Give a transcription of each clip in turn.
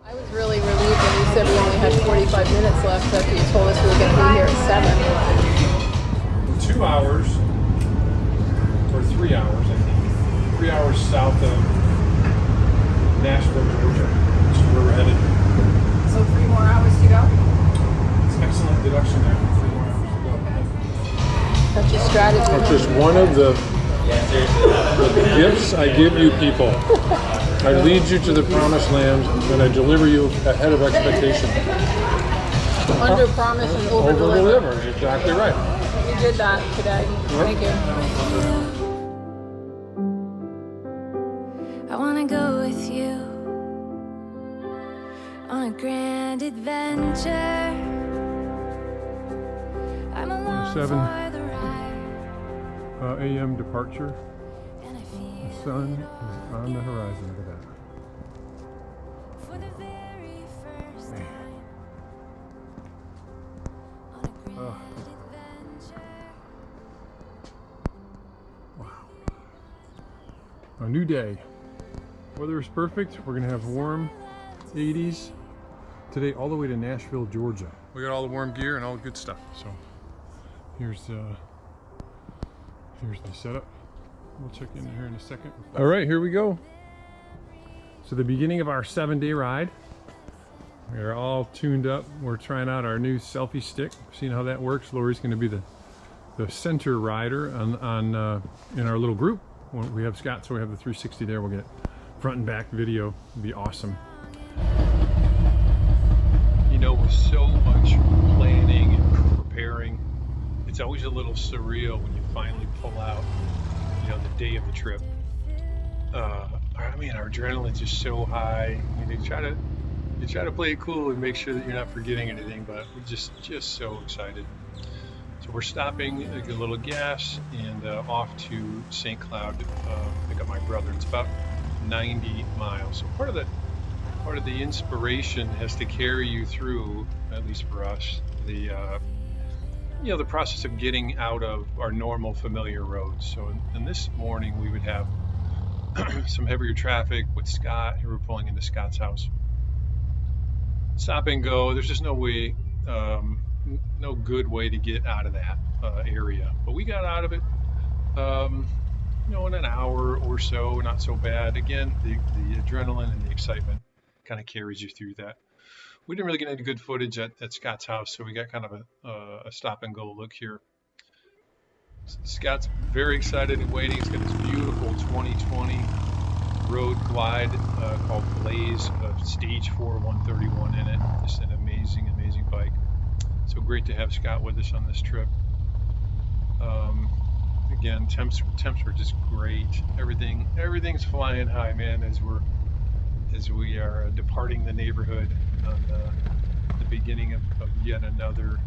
I was really relieved when you said we only had 45 minutes left after you told us we were going to be here at 7. 2 hours, or 3 hours, I think. 3 hours south of Nashville, Georgia, which is where we're headed. So 3 more hours to go? It's excellent deduction there. 3 more hours to go. That's your strategy. That's just one of the gifts I give you people. I lead you to the promised land, and I deliver you ahead of expectation. Under promise and over deliver. Over-deliver, exactly right. You did that today. Thank you. I want to go with you on a grand adventure. I'm along 7 for the ride. a.m. departure. And I The feel sun is on the horizon. Look at that. for the very first Man. time on a grand adventure. Wow. A new day. Weather is perfect. We're gonna have warm 80s today, all the way to Nashville, Georgia. We got all the warm gear and all the good stuff. So here's the setup. We'll check in here in a second. All right, here we go. So the beginning of our 7-day ride. We're all tuned up. We're trying out our new selfie stick, seeing how that works. Lori's going to be the center rider on in our little group. We have Scott, so we have the 360 there. We'll get front and back video. It'll be awesome. You know, with so much planning and preparing, it's always a little surreal when you finally pull out, you know, the day of the trip. I mean, our adrenaline's just so high. I mean, you try to play it cool and make sure that you're not forgetting anything, but we're just so excited. So we're stopping, get a little gas, and off to St. Cloud to pick up my brother. It's about 90 miles. So part of the inspiration has to carry you through, at least for us, the the process of getting out of our normal familiar roads. So in this morning we would have some heavier traffic with Scott. Here we're pulling into Scott's house. Stop and go. There's just no way, no good way to get out of that area. But we got out of it, in an hour or so. Not so bad. Again, the adrenaline and the excitement kind of carries you through that. We didn't really get any good footage at Scott's house, so we got kind of a stop and go look here. Scott's very excited and waiting. He's got this beautiful 2020 Road Glide called Blaze, Stage 4 131 in it. Just an amazing bike. So great to have Scott with us on this trip. Again, temps are just great. Everything's flying high, man, as we are departing the neighborhood on the beginning of yet another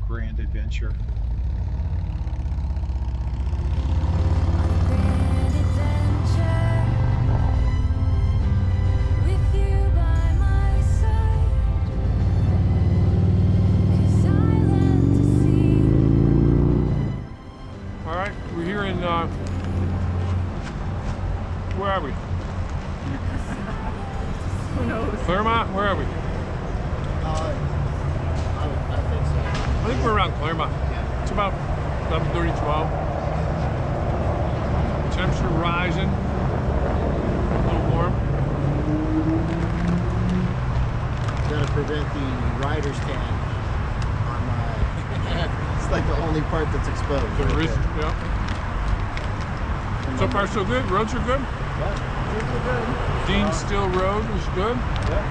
grand adventure. Where are we? Who knows? Claremont? Where are we? I think so. I think we're around Claremont. Yeah. It's about 11:30, 12. Temperature rising. A little warm. Gotta prevent the rider's tan on my... It's like the only part that's exposed. The right wrist, there. yeah. So far so good? Roads are good? Yeah, roads are good. Dean Still Road is good? Yeah.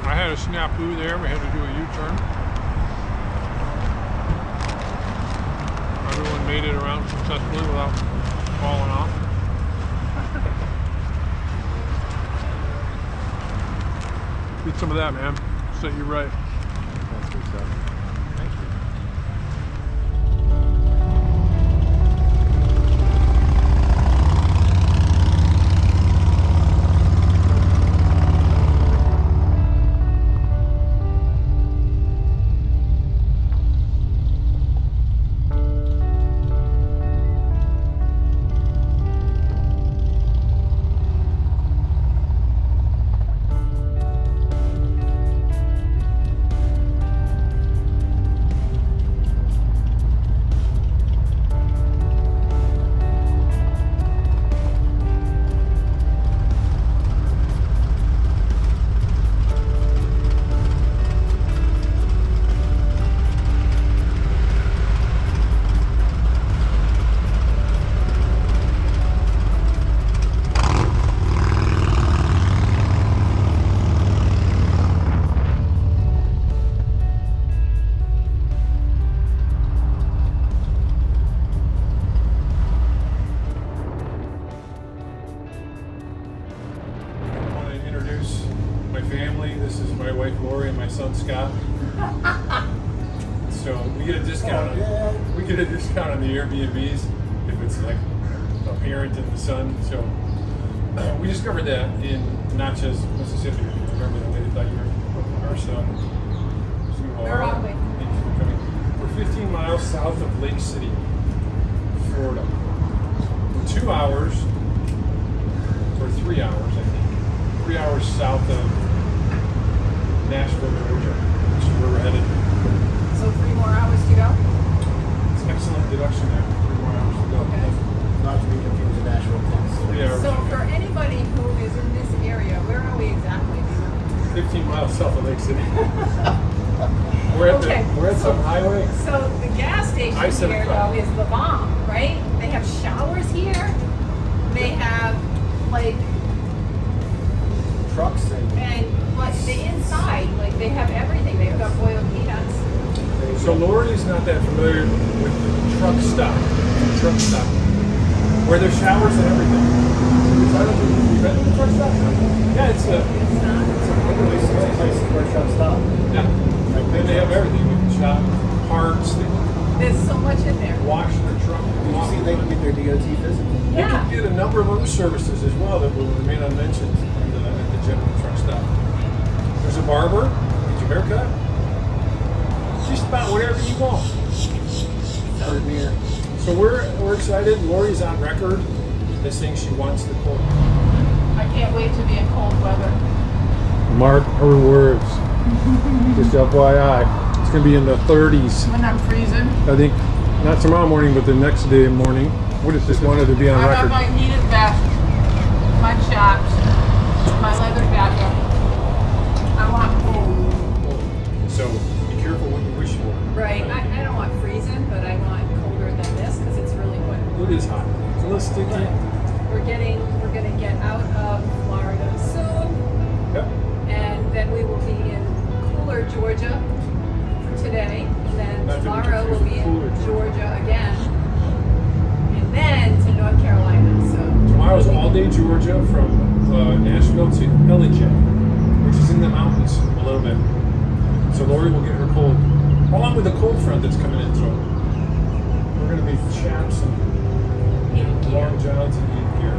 I had a snafu there. We had to do a U-turn. Everyone made it around successfully without falling off. Get some of that, man. Set you right. That's what's up. Thank you. my family. This is my wife Lori and my son Scott. So we get a discount. We get a discount on the Airbnbs if it's like a parent and the son. So we discovered that in Natchez, Mississippi. Remember the lady thought you were our son. Where are we? We're 15 miles south of Lake City, Florida. We're 2 hours, or 3 hours, I think. 3 hours south of Nashville, Georgia, which is where we're headed. So 3 more hours to go? It's excellent deduction there. 3 more hours to go. Okay. Not to be confused with Nashville, Tennessee. 3 hours. So for anybody who is in this area, where are we exactly? 15 miles south of Lake City. We're at some highway. So the gas station I-75. here though is the bomb, right? They have showers here. They have like Trucks and like the inside, like they have everything. They've got boiled peanuts. So Lori's not that familiar with the truck stop. Where there's showers and everything. I don't think you've been to the truck stop? Yeah, it's a literally 6 places where trucks stop. yeah. Then they have everything. You can shop parts, they There's so much in there. wash their truck. Did you see they can get their DOT physical? They Yeah. can get a number of other services as well that will remain unmentioned at the general truck stop. There's a barber, get your haircut. Just about whatever you want. Near. So we're excited. Lori's on record as saying she wants the cold. I can't wait to be in cold weather. Mark her words. Just FYI, it's going to be in the 30s. When I'm freezing. I think not tomorrow morning, but the next day morning. We just wanted to be on I have record. my heated vest, my chaps, my leather jacket. I want cold. So be careful what you wish for. Right. I don't want freezing, but I want colder than this because it's really quick. It is hot. It's a little sticky. We're gonna get out of Florida soon, Yep. and then we will be in cooler Georgia for today. And then Not to be tomorrow we'll be confused with in cooler Georgia again, and then to North Carolina. So Tomorrow's all day Georgia from Nashville to Ellijay, which is in the mountains a little bit. So Lori will get her cold, along with the cold front that's coming in. So we're going to be chaps and long johns and heat gear.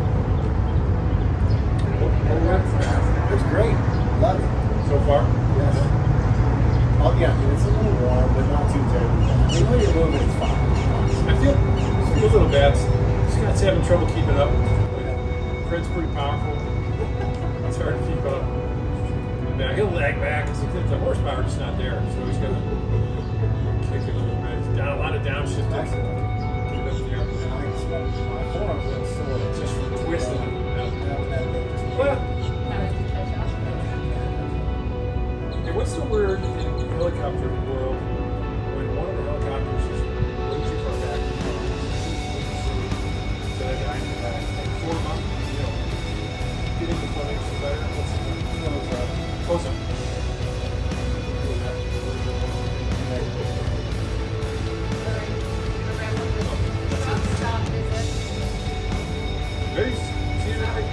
It's great. Love it. So far, Yes. Oh yeah, it's a little warm, but not too terrible. You know you're moving, it's fine. I feel a little bad. Scott's having trouble keeping up. Fred's pretty powerful. It's hard to keep up. Yeah, he'll lag back because the horsepower is not there, so he's gonna kick it a little bit. He's down a lot of downshift. Excellent. Keep it up there. And I expect my forearms a little sore. Just twisting it. kind Well, of to catch up. hey, what's the word in the helicopter world when one of the helicopters is way too far back? So that guy in the back, like 4 months, getting the footage better. What's the word? Close up. Truck stop visit. Ready? See you tonight.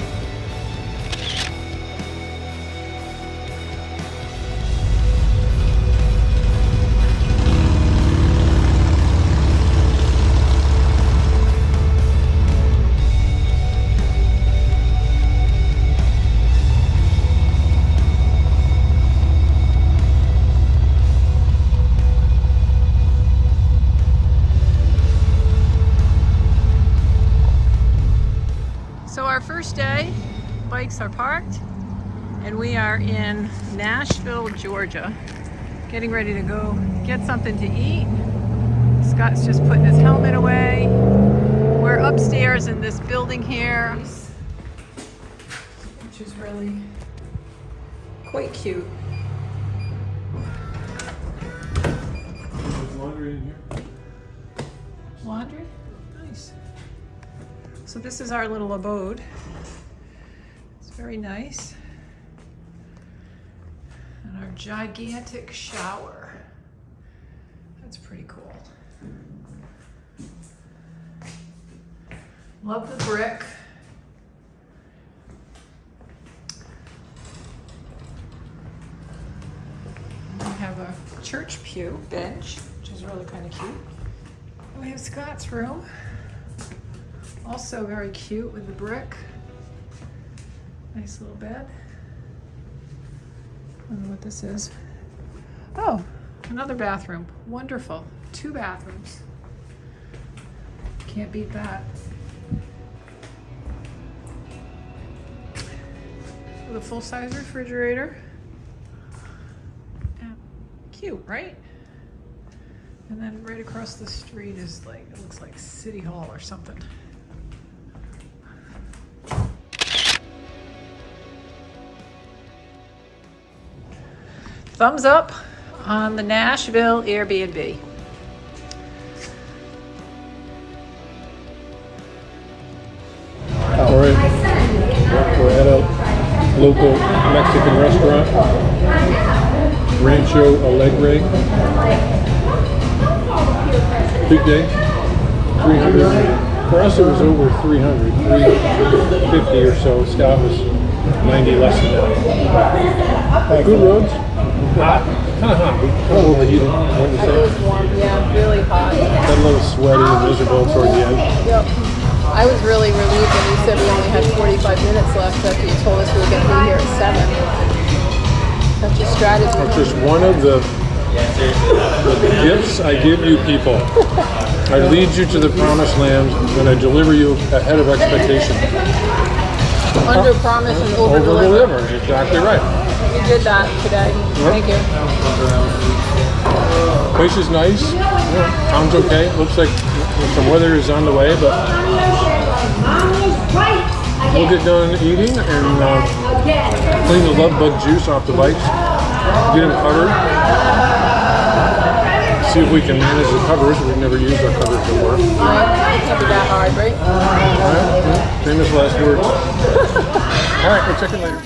So our first day, bikes are parked, and we are in Nashville, Georgia, getting ready to go get something to eat. Scott's just putting his helmet away. We're upstairs in this building here, which is really quite cute. There's laundry in here. Laundry? Nice. So this is our little abode. It's very nice. And our gigantic shower. That's pretty cool. Love the brick. church pew bench, which is really kind of cute. And we have Scott's room, also very cute with the brick. Nice little bed. I don't know what this is. Oh, another bathroom. Wonderful. 2 bathrooms. Can't beat that. With a full-size refrigerator. Yeah. Cute, right? And then right across the street is like, it looks like City Hall or something. Thumbs up on the Nashville Airbnb. All right, we're at a local Mexican restaurant, Rancho Alegre. Big day, 300. For us it was over 300, 350 or so. Scott was 90 less than that. Good roads. Hot, kind of hot. Kind of overheated. What did you say? It was warm, yeah, really hot. Got a little sweaty and miserable toward the end. Yep. I was really relieved when you said we only had 45 minutes left after you told us we were going to be here at 7. That's your strategy. It's just one of the gifts I give you people. I lead you to the promised land and I deliver you ahead of expectation. Under promise and over deliver. Over-deliver, exactly right. You did that today. Thank you. Place is nice. Town's okay. Looks like some weather is on the way, but we'll get done eating and clean the love bug juice off the bikes. Get them covered. See if we can manage the covers. We've never used our covers before. Can't be that hard, right? Famous last words. All right, we'll check it later.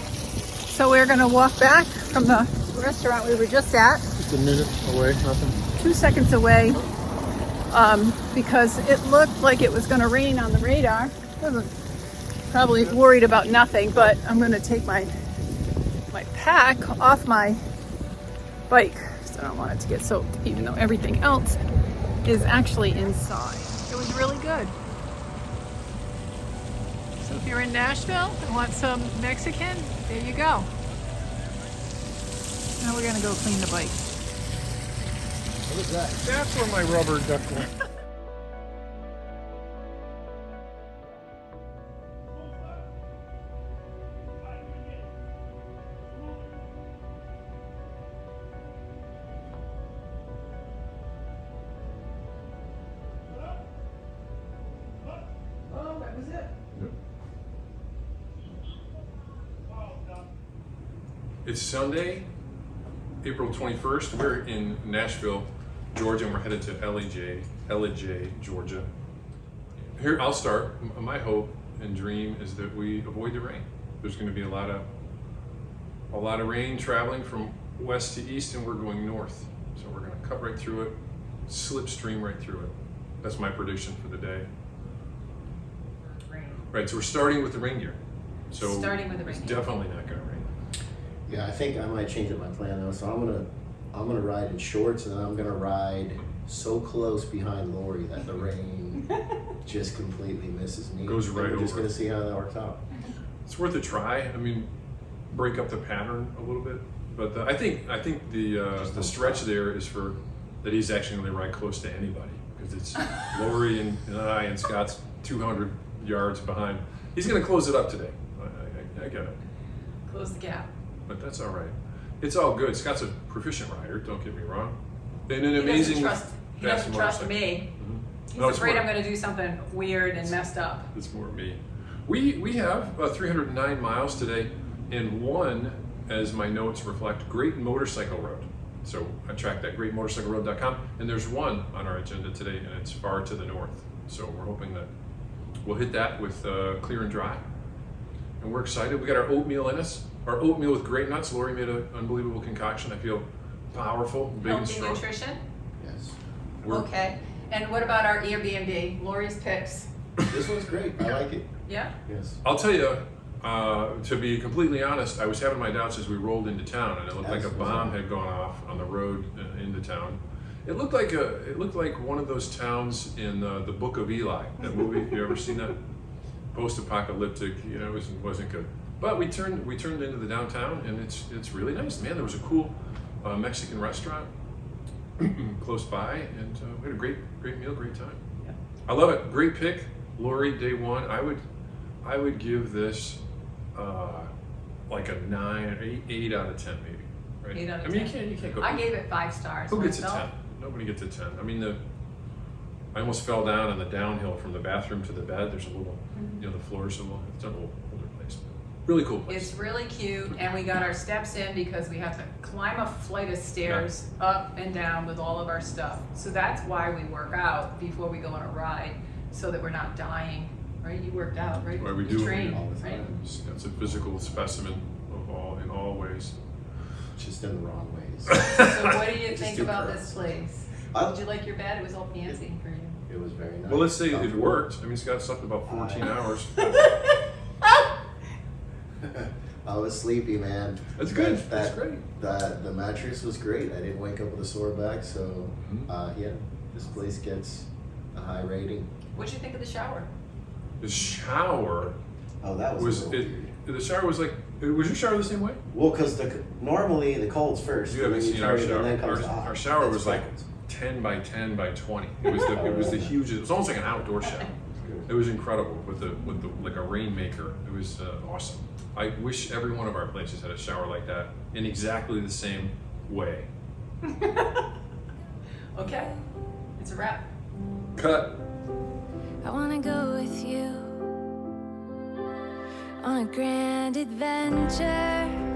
So we're going to walk back from the restaurant we were just at. Just a minute away, nothing. 2 seconds away, because it looked like it was going to rain on the radar. Probably worried about nothing, but I'm going to take my pack off my bike, so I don't want it to get soaked, even though everything else is actually inside. It was really good. So if you're in Nashville and want some Mexican, there you go. Now we're going to go clean the bike. What is that? That's where my rubber duck went. Oh, that was it. It's Sunday, April 21st. We're in Nashville, Georgia, and we're headed to LAJ, Georgia. Here, I'll start. My hope and dream is that we avoid the rain. There's going to be a lot of rain traveling from west to east, and we're going north. So we're going to cut right through it, slipstream right through it. That's my prediction for the day. Right, so we're starting with the rain gear. So Starting with the rain it's gear. definitely not going to rain. Yeah, I think I might change up my plan though. So I'm gonna ride in shorts, and then I'm gonna ride so close behind Lori that the rain just completely misses me. Goes right and we're just over. gonna see how that works out. It's worth a try. I mean, break up the pattern a little bit. But I think the stretch there is for that he's actually going to ride close to anybody, because it's Lori and I and Scott's 200 yards behind. He's going to close it up today. I get it. Close the gap. But that's all right. It's all good. Scott's a proficient rider, don't get me wrong. And an He amazing doesn't trust me. He's No, it's afraid more- I'm going to do something weird and messed up. It's more me. We have 309 miles today, and one, as my notes reflect, Great Motorcycle Road. So I tracked that, greatmotorcycleroad.com, and there's one on our agenda today, and it's far to the north. So we're hoping that we'll hit that with clear and dry. And we're excited. We got our oatmeal in us. Our oatmeal with great nuts. Lori made an unbelievable concoction. I feel powerful, big and Healthy strong. nutrition. Yes. We're- Okay. And what about our Airbnb? Lori's picks. This one's great. I like it. Yeah? Yes. I'll tell you, To be completely honest, I was having my doubts as we rolled into town, and it looked like a Absolutely. bomb had gone off on the road into town. It looked like one of those towns in the Book of Eli, that movie. You ever seen that? Post-apocalyptic, you know, it wasn't good. But we turned into the downtown, and it's really nice, man. There was a cool Mexican restaurant close by, and we had a great meal, great time. Yeah. I love it. Great pick, Lori. Day one. I would give this like a 9, 8 out of 10 maybe. Right? 8 out of I mean, 10. you can't go. I gave it 5 stars. Who gets a myself. 10? Nobody gets a 10. I mean, I almost fell down on the downhill from the bathroom to the bed. There's a little, you know, the floor's a little. It's a little older place. Really cool place. It's really cute, and we got our steps in because we have to climb a flight of stairs up and down with all of our stuff. So that's why we work out before we go on a ride, so that we're not dying. Right? You worked out, right? Why we You do it train, all the right? time. It's a physical specimen in all ways. Just in the wrong ways. So what do you Just think do about curls. this place? I- Did you like your bed? It was all fancy for you. It was very nice. Well, let's say it Comfortable. worked. I mean, it's got something about 14 hours. I was sleepy, man. That's good. That's great. The mattress was great. I didn't wake up with a sore back, so Mhm. yeah, this place gets a high rating. What'd you think of the shower? The shower Oh, that was was a little weird. the shower was like. Was your shower the same way? Well, because normally the cold's first. You and haven't then seen turn our it, and shower. then comes the hot. Our shower It's was like backwards. 10 by 10 by 20. It was the huge. It was almost like an outdoor shower. It was incredible with the like a rainmaker. It was awesome. I wish every one of our places had a shower like that in exactly the same way. Okay, it's a wrap. Cut. I wanna go with you on a grand adventure.